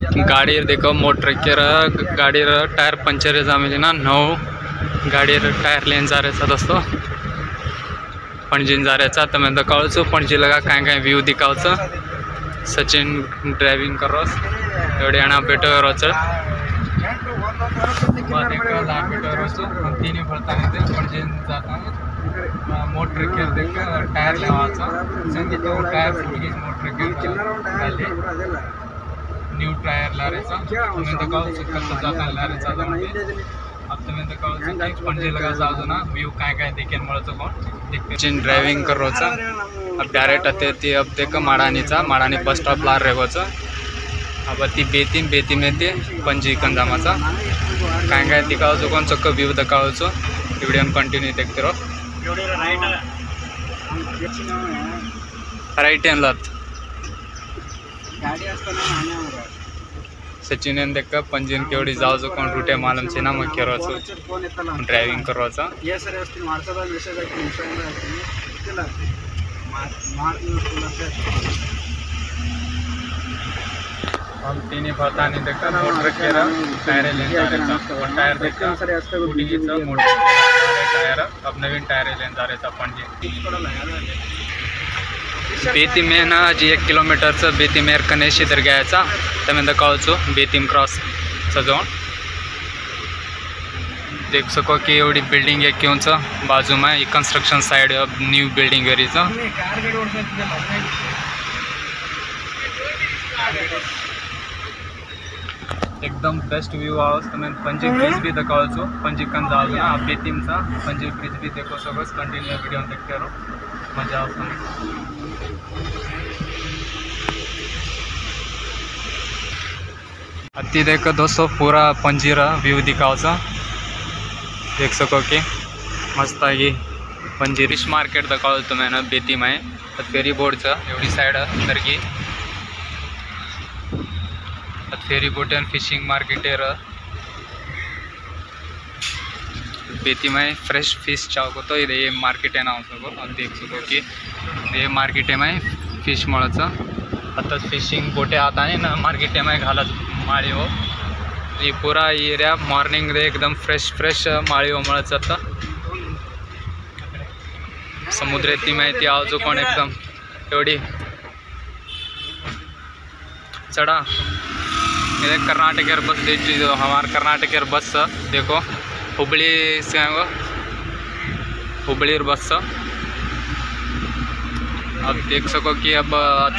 गाड़ी देखो मोटर के गाड़ी टायर पंचर जमेली ना नऊ गाड़ी टायर लेन जा रहा दोस्तों पणजीन जा रहा तमें दिखाओ पणजी लगा कहीं कहीं व्यू दिखाओ सचिन ड्राइविंग करो एवढे अणा बेटो रोच तीन पणजीन जाता मोटर केर देख टायर लेवाचा टायर फुटगी मोटर केर न्यू टायर लारेचा तुम्हें दिखाओ कसं जाता लारेचा अब तुम्हें दिखाओ पणजी लगा जाओ ना व्यू काय देखेन मळतो कोण जिन ड्राइविंग करोचा अब डायरेक्ट आते ती अब देख माडानी बस स्टॉप लार रेगोचा अब ती बेती में ते पणजी कंदामाचा काय दिखाओ कोण चक्क व्यू दिखाओ वीडियो कंटिन्यू देखते रहो राइट हैंड लत सचिन देख पंजीन केवड़ी जाओ कौन रूटे मालूम से ना मैं करो ड्राइविंग करो हम तीन पता नहीं देखा मोटर के टायर लेन जा रहे था टायर देखा मोटर टायर अब नवीन टायर लेन जा रहे था पंजी बेती में ना जी 1 किलोमीटर बेती मेर कनेश इधर गया तमें दिखाओ बेतीम क्रॉस जाऊन देख सको कि एवढी बिल्डिंग है क्यों बाजू में ये construction side new building very एकदम बेस्ट व्यू आओ तमें पंजी ब्रिज भी दिखाओ पंजी कन जाओ ना बेतीम पंजी ब्रिज भी देखो सको कंटिन्यू वीडियो देखते रहो मजा अति देखो दोस्तों पूरा पंजीरा व्यू दिखाओ देख सको कि मस्त ये पंजी फिश मार्केट दिखाओ तुम्हें ना बेती में फेरी बोर्ड एवढी साइड अंदर की ferry boat and fishing market बेती में फ्रेश फिश चाहो तो ये मार्केट है ना सको अब देख सको कि ये मार्केट में फिश मळच आता फिशिंग बोटे आता है ना मार्केट में घालत माळी हो ये पूरा एरिया मॉर्निंग रे एकदम फ्रेश माळी हो मळच आता समुद्राची माहिती आवजो कोण एकदम एवढी चढ़ा ये कर्नाटक बस देखिए हमारे कर्नाटक बस देखो हुबली से हुबली बस अब देख सको कि अब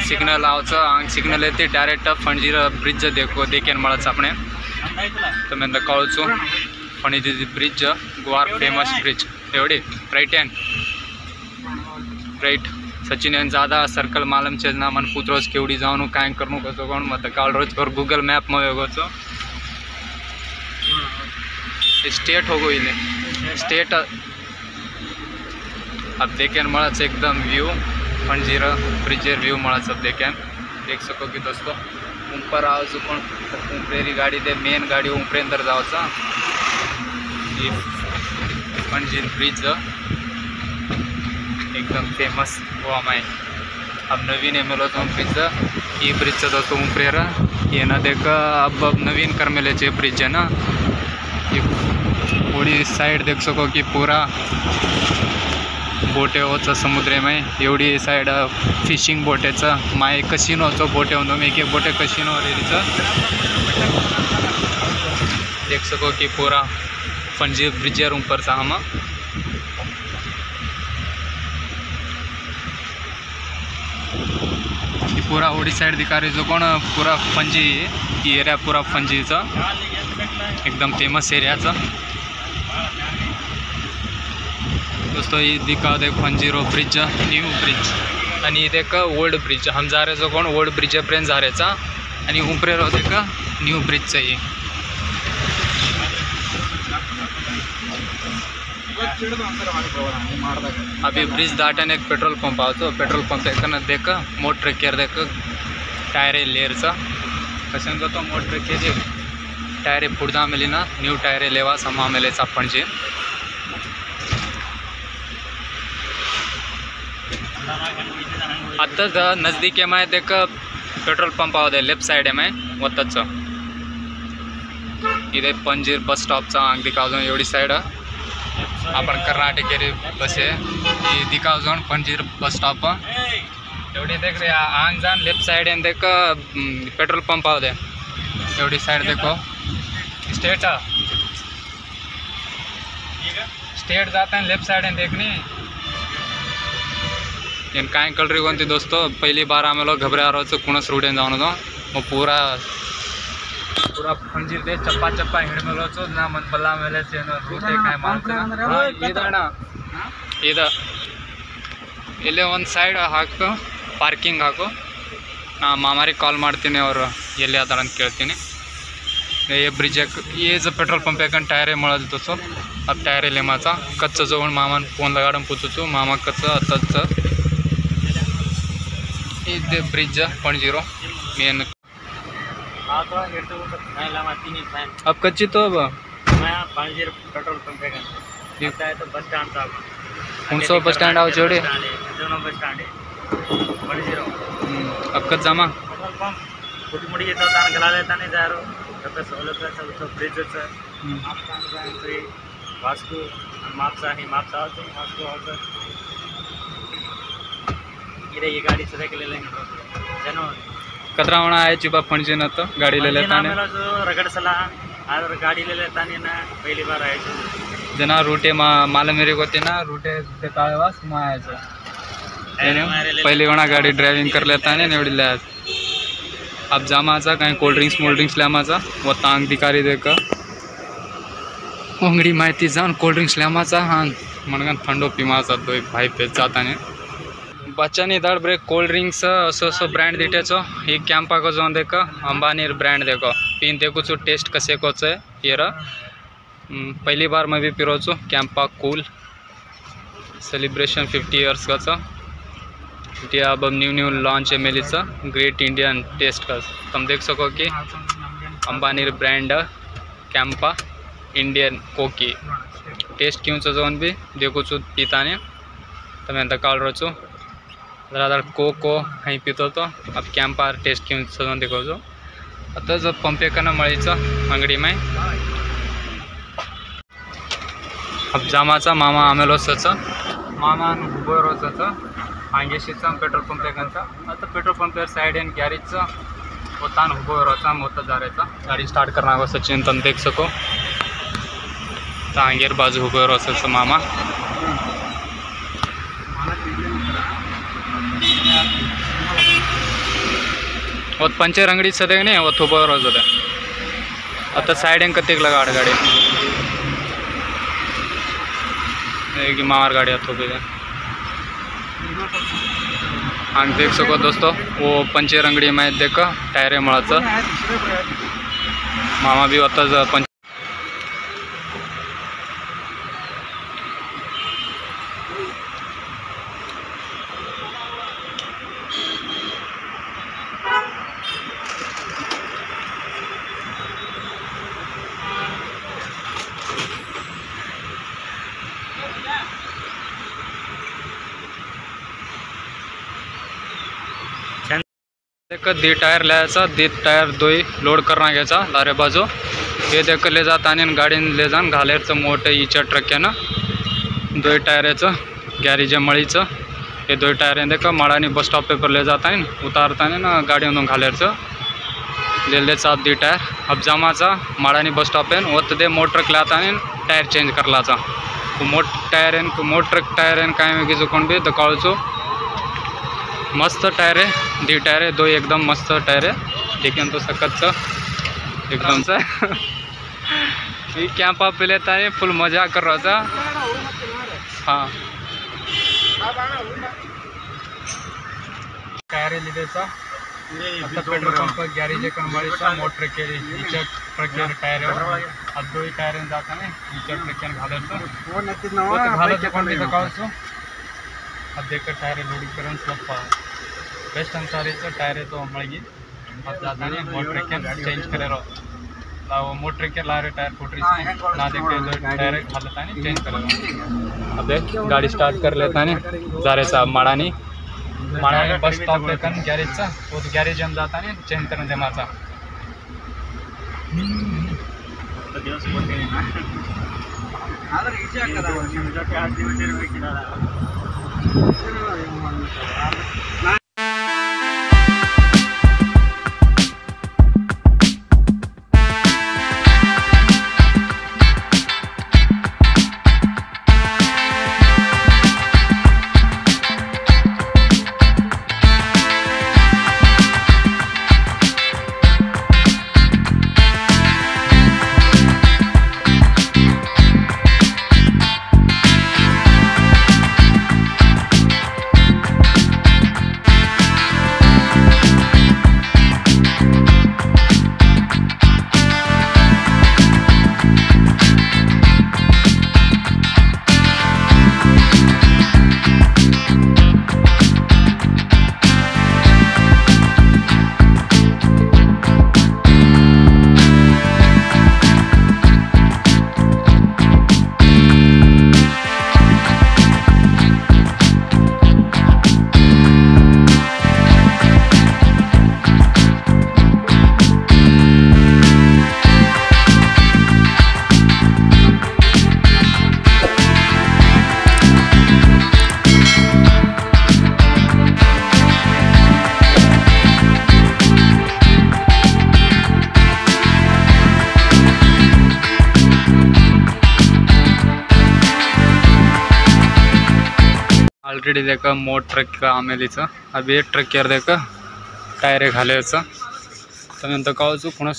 सिग्नल आंग सिग्नल येते डायरेक्ट पणजी ब्रिज देखो देखेन मळच अपने तो मैं दिखाओ Panaji bridge Goa famous bridge एवढी राइट हैंड राइट सचिन ज़्यादा सर्कल मालूम छे ना मन पूछ रोज केवड़ी जाऊँ काय करूँ कसो कौन मत काल रोज और गूगल मैप में होगो स्टेट हो गई स्टेट अब देखें मळच एकदम व्यू पणजीर ब्रिजेर व्यू मळच अब देख सको कि दोस्तों ऊपर आओ कौन ऊपरेरी गाड़ी दे मेन गाड़ी ऊपरे अंदर जाओ पणजी ब्रिज एकदम फेमस हुआ मैं अब नवीन एम तो ब्रिज ये ब्रिज दोस्तों ऊपरेर ये ना देख अब नवीन कर मेले ब्रिज है ना ये पूरी साइड देख सको कि पूरा बोटे होच समुद्र में एवढी साइड फिशिंग बोटेच माय कसिनोचो बोटे होतो एक बोटे कसिनो देख सको कि पूरा पणजी ब्रिजेर ऊपर हम पूरा ओडी साइड दिखा रही जो कौन पूरा पणजी एरिया पूरा पणजीचा एकदम फेमस एरिया दोस्तों ये दिखा दे पणजीरो ब्रिज न्यू ब्रिज आणि देख ओल्ड ब्रिज हम जा रहे जो कौन ओल्ड ब्रिज पर्यंत जा रहे आणि ऊपरे रो देख न्यू ब्रिज ये अभी ब्रिज दाटने एक पेट्रोल पंप आवतो पेट्रोल पंप एकन देख मोटर केर देख टायर लेयरचा कशन जातो मोटर के टायर पुढदा मेली ना न्यू टायर लेवा समा मेले पणजी आता नज़दीक में देख पेट्रोल पंप आहे लेफ्ट साइड आहे वतच इथे पंजीर बस स्टॉपचा अंग दिखावजोन एवढी साइड आपण कर्नाटकेरी बस आहे दिखावजोन पंजीर बस स्टॉप एवढी देख रे आंग जान लेफ्ट साइड आहे देख पेट्रोल पंप आहे एवढी साइड देखो स्टेट स्टेट जाता है लेफ्ट साइड है देखनी ಏನು ಕಾಯ್ಕೊಳ್ರಿ ಅಂತಿ ದೋಸ್ತು पहली बार आम लोग घबरा रहे थे कुणस रूट जाऊन वो पूरा पूरा पंजीर दे चप्पा चप्पा हिड़मेलो ना मन बल्ला मेले रूट काय ಮಾಡ್ತಾನ ಇದು ಇಲ್ಲೇ ಒಂದು ಸೈಡ್ ಹಾಕು ಪಾರ್ಕಿಂಗ್ ಹಾಕು ನಾ ಮಾಮಾರಿಗೆ ಕಾಲ್ ಮಾಡ್ತೀನಿ ಅವರು ಎಲ್ಲಿ ಅದಾರ ಅಂತ ಕೇಳ್ತೀನಿ ये ब्रिज ये जो पेट्रोल पंप आहे टायर मळा तसं अब टायर लेमाचा कच्चं जवळ मामान फोन लगाडून पुचतो मामा कच्चं आताच इथे ब्रिज पणजीरो मेन अब कच्ची तो अब पणजीर पेट्रोल पंप है तो बस स्टैंड था कौन सा बस स्टैंड आओ जोड़े दोनों बस स्टैंड है पणजीरो अब कच जमा पेट्रोल पंप कुछ मुड़ी येतो तान गला लेता नहीं जा रो तसं सवलत तो ब्रिजच वास्को मापसा ही मापसा होतो वास्को होतो इधर ये गाड़ी सदा के ले लेंगे जनो कतरावणा आहे चिबा पणजी न तो गाड़ी ले लेता ने जो रगड़ सला और गाड़ी ले लेता ने ना पहली बार आए जना रूटे मालमेरी होते ना रूटे ते काळवास मायाचं पहली वणा गाड़ी ड्राइविंग कर लेता ने एवढी ले अब जामाचा काही कोल्ड ड्रिंक्स लामाचा व तांग दिकारी देख अंगडी माहिती जाऊन कोल्ड ड्रिंक्स लामाचा हां मनगन थंडो पिमाचा तो भाई पे जाताने बच्चानी दाड ब्रेक कोल्ड ड्रिंक्स असो ब्रँड दिटेचो ही कॅम्पा को जाऊन देख अंबानीर ब्रँड देखो पिन देखो चो टेस्ट कसे कोच है येरा पहली बार मैं भी पिरोचो कॅम्पा कूल सेलिब्रेशन 50 इयर्स का अब न्यू लॉन्च है मेलीचा ग्रेट इंडियन टेस्ट का तुम देख सको कि अंबानीर ब्रँड कॅम्पा इंडियन कोकी टेस्ट क्यों जोन भी देखो चो पीताने तमें अंत काल रोचो ज़्यादा कोको कहीं पीतो तो अब कॅम्पा टेस्ट क्यों जोन देखो जो आता जब पंपे करना मळीचा अंगडी में अब जामाचा मामा आमेलो सच मामा उभं रोचाचं हांगेशीचा पेट्रोल पंप आहे आता petrol pump side and garage होता उभं रोचा मोठा जारेचा गाड़ी स्टार्ट करना होगा सचिन तुम देख सको हांगेर बाजू उभं रोचाचं मामा वत पंचर अंगडी सदे नहीं वत उभं रोज आता साइड एंड कतीक लगा गाड़ी मार गाड़ी हथो पे हाँ देख सको दोस्तों वो पंचर अंगड़ी में देख टायर मळाचं मामा भी होता पंच देख दी टायर लिहायचा दी टायर दोई लोड करना घ्यायचा दारे बाजू हे देख ले जात आणि गाडी ले जाण घालेरचं मोठं इच्या ट्रक्यानं दोई टायराचं गॅरेज मळीचं हे दोई टायर देख मळानी बस स्टॉप पेपर ले जाता है उतारताने ना गाड़ी घालेरचं ले चाप दी टायर अब जमाचा मळानी बस स्टॉप है वो दे मोटर ट्रक लाता टायर चेंज करलाचा मोट टायर मोट ट्रक टायर काय में गिजुकोंड भी दकाळचो मस्त टायर है दी टायर है दो एकदम मस्त टायर है लेकिन तो सकत एकदम से ये कैंपा पे लेता है फुल मजा कर रहा था हाँ टायर लिदेचा आता पेट्रोल पंप गॅरेज कंबाळीचा मोटर केली इच्या ट्रकवर टायर अब दो टायर जाता है इच्या ट्रकन घालायचं घालायचं पण तिथं काढतो अब देखकर टायर लोडिंग करून स्लप बेस्ट अंसारीचं टायर है तो मळगी अब जाता है मोटर के चेंज करे रहो ನಾವು मोटर लारे टायर फुटरी ना देखते टायर घालता है चेंज करे अब देख गाड़ी स्टार्ट कर लेता है जारे साहब माड़ानी बस स्टॉप देखन गॅरेजचा तो गॅरेज येऊन जाताना चेंज करून दे माझा ऑलरेडी देखा मोट ट्रक का आमेलीचा अभी एक ट्रक केर देखा टायर घालायचा त्यानंतर कावचू पुन्हा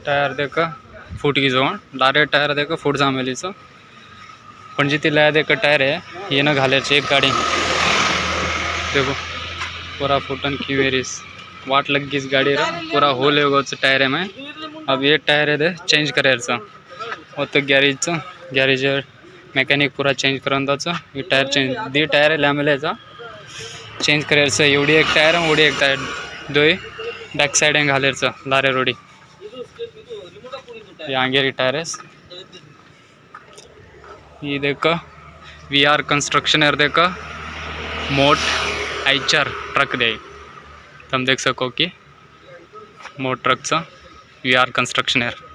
टायर देखा फूट की जवळ डायरेक्ट टायर देखा फूट जामेलीचा पण जी तिला देखा टायर आहे ये न घालायचं एक गाड़ी देखो पूरा फुटन की वेरिस वाट लग गई इस गाड़ी रा पूरा होल है टायर है मैं अब ये टायर है चेंज करायचा और तो गॅरेज मेकॅनिक पूरा चेंज करून द्यायचं हे टायर चेंज दी टायर लांबल्याचा चेंज करायचं एवढी एक टायर ओढी एक टायर दोय बॅक साइड घालायचं लारे रोडी आंगेरी टायर्स ये देखो VR कंस्ट्रक्शन है देखो मोट HR ट्रक दे तुम देख सको कि मोट ट्रक VR कंस्ट्रक्शन है।